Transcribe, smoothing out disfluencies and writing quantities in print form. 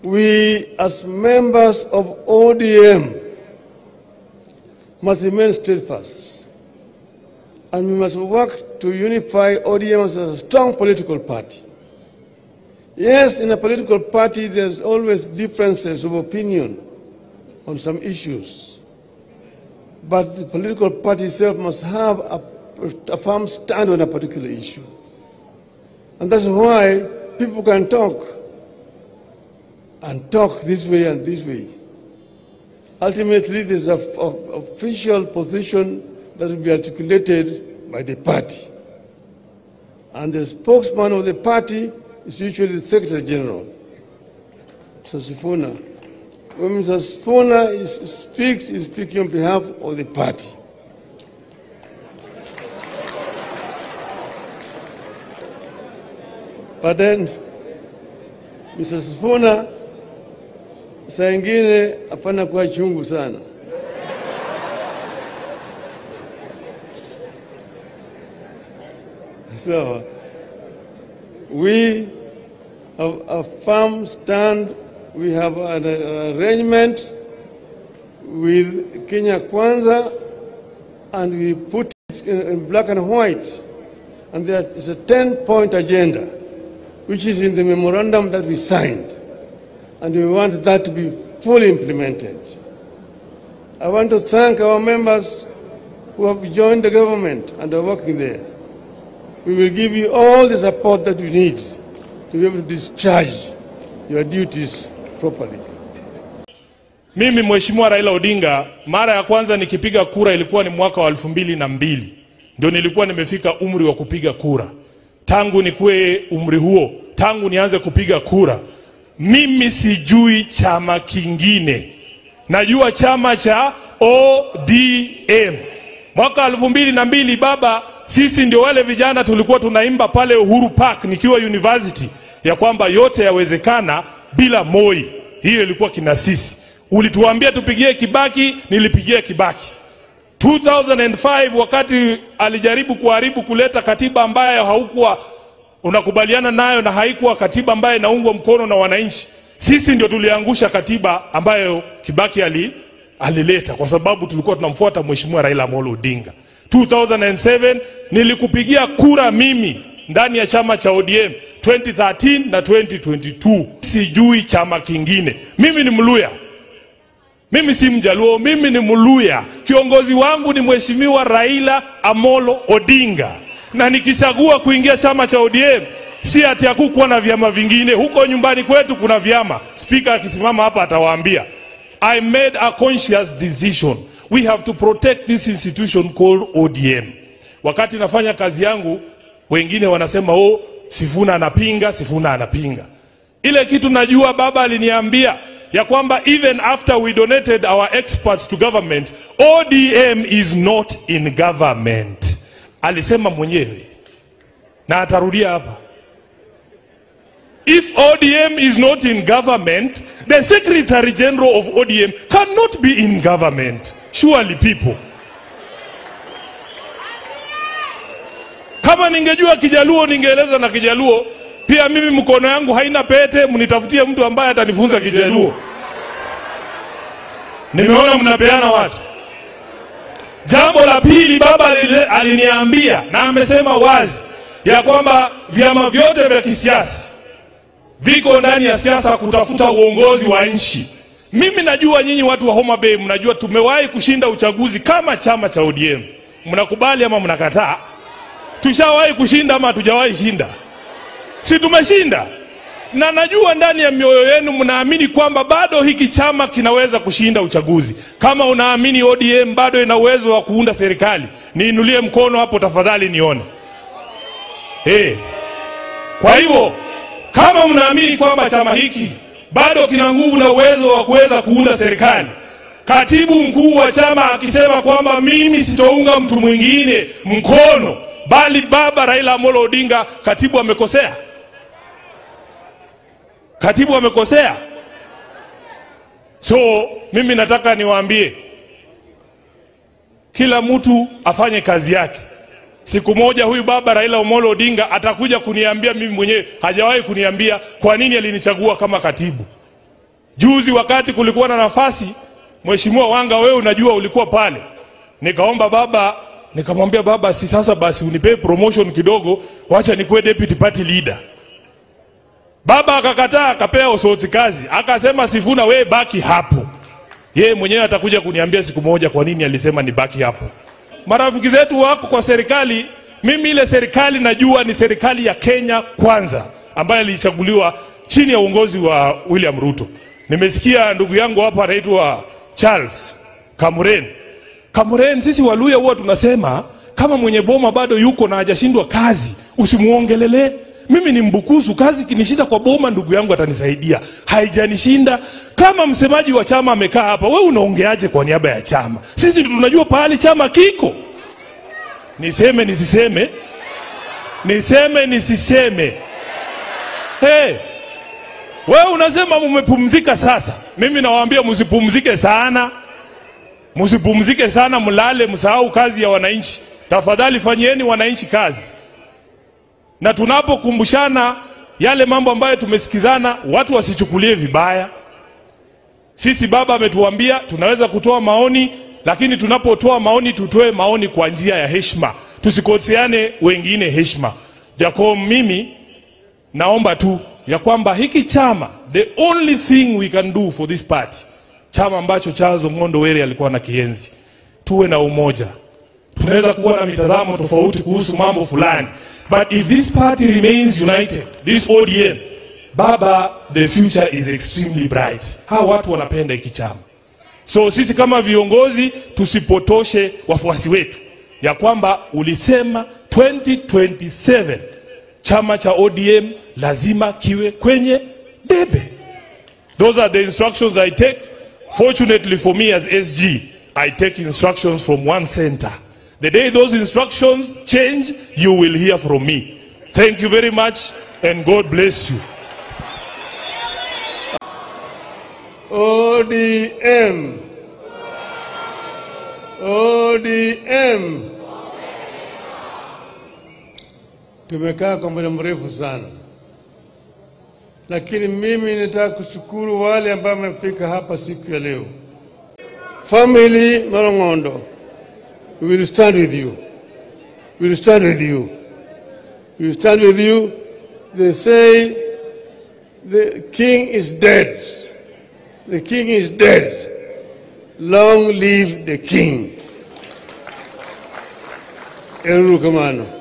we as members of ODM must remain steadfast, and we must work to unify ODM as a strong political party. Yes, in a political party there's always differences of opinion on some issues, but the political party itself must have a firm stand on a particular issue. And that's why people can talk this way and this way. Ultimately, there's an official position that will be articulated by the party. And the spokesman of the party is usually the Secretary General, Mr. Sifuna. When Mr. Sifuna speaks, he's speaking on behalf of the party. But then, Mr. Sifuna, saa ingine hapana kuwa chungu sana. So, we have a firm stand. We have an arrangement with Kenya Kwanza, and we put it in black and white. And there is a 10-point agenda, which is in the memorandum that we signed. And we want that to be fully implemented. I want to thank our members who have joined the government and are working there. We will give you all the support that you need to be able to discharge your duties properly. Mimi Mheshimiwa Raila Odinga, mara ya kwanza nikipiga kura ilikuwa ni mwaka wa 2002. Ndio nilikuwa nimefika umri wa kupiga kura. Tangu nikuwe umri huo, tangu nianze kupiga kura, mimi sijui chama kingine. Najua chama cha ODM. Mwaka 2002 baba, sisi ndio wale vijana tulikuwa tunaimba pale Uhuru Park nikiwa university ya kwamba yote yawezekana bila Moi. Hiyo ilikuwa kina sisi. Ulituambia tupigie Kibaki, nilipigia Kibaki. 2005 wakati alijaribu kuharibu kuleta katiba ambayo haukuwa unakubaliana nayo na haikuwa katiba ambayo inaungwa mkono na wananchi, sisi ndio tuliangusha katiba ambayo Kibaki alileta kwa sababu tulikuwa tunamfuata Mheshimiwa Raila Amolo Odinga. 2007 nilikupigia kura mimi ndani ya chama cha ODM 2013 na 2022. Sijui chama kingine. Mimi ni Mluya. Mimi si Mjaluo, mimi ni Mluya. Kiongozi wangu ni Mheshimiwa Raila Amolo Odinga. Na nikichagua kuingia chama cha ODM, si ati hakukuwa na vyama vingine. Huko nyumbani kwetu kuna vyama. Speaker akisimama hapa atawaambia. I made a conscious decision. We have to protect this institution called ODM. Wakati nafanya kazi yangu, wengine wanasema Sifuna anapinga, Sifuna anapinga. Ile kitu najua baba aliniambia ya kwamba even after we donated our experts to government, ODM is not in government. Alisema mwenyewe. Na atarudia hapa. If ODM is not in government, the Secretary General of ODM cannot be in government. Surely people. Kama ningejua Kijaluo ningeeleza na Kijaluo, pia mimi mkono yangu haina pete, mnitafutie mtu ambaye atanifunza Kijaluo. Nimeona mnapeana watu. Jambo la pili baba aliniambia na amesema wazi ya kwamba vyama vyote vya kisiasa viko ndani ya siasa kutafuta uongozi wa nchi. Mimi najua nyinyi watu wa Homa Bay mnajua tumewahi kushinda uchaguzi kama chama cha ODM. Mnakubali ama mnakataa? Tushawahi kushinda ama hatujawahi shinda? Si tumeshinda. Na najua ndani ya mioyo yenu mnaamini kwamba bado hiki chama kinaweza kushinda uchaguzi. Kama unaamini ODM bado ina uwezo wa kuunda serikali, niinulie mkono hapo tafadhali nione. Kwa hivyo kama mnaamini kwamba chama hiki bado kina nguvu na uwezo wa kuweza kuunda serikali, katibu mkuu wa chama akisema kwamba mimi sitounga mtu mwingine mkono bali baba Raila Amolo Odinga, katibu amekosea. Katibu amekosea. So mimi nataka niwaambie kila mtu afanye kazi yake. Siku moja huyu baba Raila Amolo Odinga atakuja kuniambia mimi mwenyewe, hajawahi kuniambia kwa nini alinichagua kama katibu. Juzi wakati kulikuwa na nafasi, Mheshimiwa Wanga, wewe unajua ulikuwa pale, nikaomba baba, nikamwambia baba, si sasa basi unipe promotion kidogo, wacha nikuwe deputy party leader. Baba akakataa, akapea Osoti kazi, akasema Sifuna wewe baki hapo. Yeye mwenyewe atakuja kuniambia siku moja kwa nini alisema ni baki hapo. Marafiki zetu wako kwa serikali, mimi ile serikali najua ni serikali ya Kenya Kwanza ambayo ilichaguliwa chini ya uongozi wa William Ruto. Nimesikia ndugu yangu hapa anaitwa Charles Kamuren, sisi Waluya huwa tunasema kama mwenye boma bado yuko na hajashindwa kazi, usimuongelele. Mimi ni Mbukusu, kazi kinishinda kwa boma ndugu yangu atanisaidia. Haijanishinda. Kama msemaji wa chama amekaa hapa, wewe unaongeaje kwa niaba ya chama? Sisi tunajua pahali chama kiko. Niseme nisiseme? Niseme nisiseme? Hey, wewe unasema mmepumzika sasa. Mimi nawaambia msipumzike sana. Msipumzike sana, mlale, msahau kazi ya wananchi. Tafadhali fanyieni wananchi kazi. Na tunapokumbushana yale mambo ambayo tumesikizana, watu wasichukulie vibaya. Sisi baba ametuambia tunaweza kutoa maoni, lakini tunapotoa maoni tutoe maoni kwa njia ya heshima. Tusikoseane wengine heshima. Jacob, mimi naomba tu ya kwamba hiki chama, the only thing we can do for this party, chama ambacho Charles Ong'ondo Were alikuwa na kienzi, tuwe na umoja. Tunaweza kuwa na mitazamo tofauti kuhusu mambo fulani, but if this party remains united, this ODM, baba, the future is extremely bright. Hawa watu wanapenda hiki chama. So sisi kama viongozi tusipotoshe wafuasi wetu ya kwamba ulisema 2027 chama cha ODM lazima kiwe kwenye debe. Those are the instructions I take. Fortunately for me as SG, I take instructions from one center. The day those instructions change, you will hear from me. Thank you very much and God bless you. ODM. ODM. Tumekaa kwa muda mrefu sana, lakini mimi nataka kushukuru wale ambao wamefika hapa siku ya leo. Family Marong'ondo, we will stand with you. We will stand with you. We will stand with you. They say the king is dead. The king is dead. Long live the king. Erukamano.